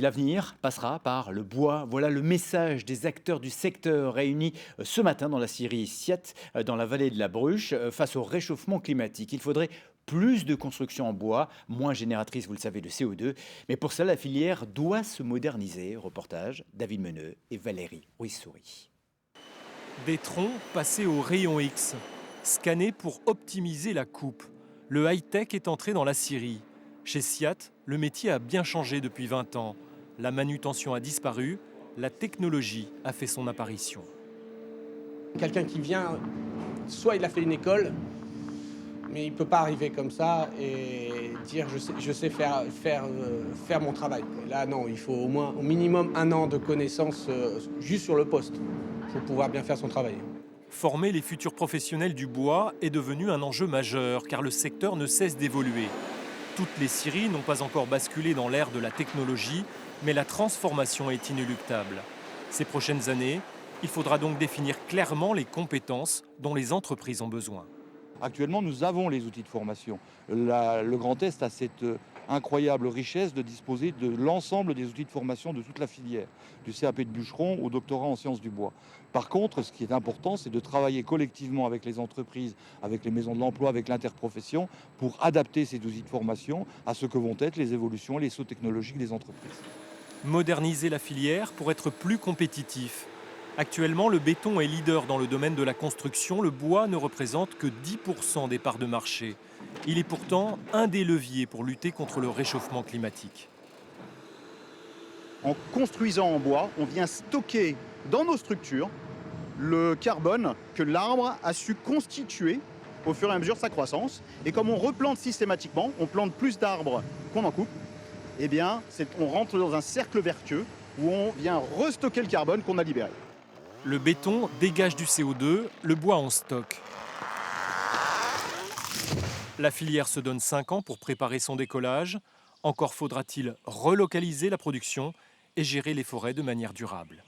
L'avenir passera par le bois. Voilà le message des acteurs du secteur réunis ce matin dans la scierie Siat, dans la vallée de la Bruche, face au réchauffement climatique. Il faudrait plus de constructions en bois, moins génératrices, vous le savez, de CO2. Mais pour cela, la filière doit se moderniser. Reportage, David Meneux et Valérie Ruiz-Souris. Des troncs passés au rayon X, scannés pour optimiser la coupe. Le high-tech est entré dans la scierie. Chez Siat, le métier a bien changé depuis 20 ans. La manutention a disparu, la technologie a fait son apparition. Quelqu'un qui vient, soit il a fait une école, mais il ne peut pas arriver comme ça et dire je sais faire mon travail. Là non, il faut au minimum 1 an de connaissances juste sur le poste pour pouvoir bien faire son travail. Former les futurs professionnels du bois est devenu un enjeu majeur car le secteur ne cesse d'évoluer. Toutes les scieries n'ont pas encore basculé dans l'ère de la technologie, mais la transformation est inéluctable. Ces prochaines années, il faudra donc définir clairement les compétences dont les entreprises ont besoin. Actuellement, nous avons les outils de formation. Le Grand Est a cette incroyable richesse de disposer de l'ensemble des outils de formation de toute la filière, du CAP de bûcheron au doctorat en sciences du bois. Par contre, ce qui est important, c'est de travailler collectivement avec les entreprises, avec les maisons de l'emploi, avec l'interprofession, pour adapter ces outils de formation à ce que vont être les évolutions, les sauts technologiques des entreprises. Moderniser la filière pour être plus compétitif. Actuellement, le béton est leader dans le domaine de la construction. Le bois ne représente que 10% des parts de marché. Il est pourtant un des leviers pour lutter contre le réchauffement climatique. En construisant en bois, on vient stocker dans nos structures le carbone que l'arbre a su constituer au fur et à mesure de sa croissance. Et comme on replante systématiquement, on plante plus d'arbres qu'on en coupe, eh bien, on rentre dans un cercle vertueux où on vient restocker le carbone qu'on a libéré. Le béton dégage du CO2, le bois en stocke. La filière se donne 5 ans pour préparer son décollage. Encore faudra-t-il relocaliser la production et gérer les forêts de manière durable.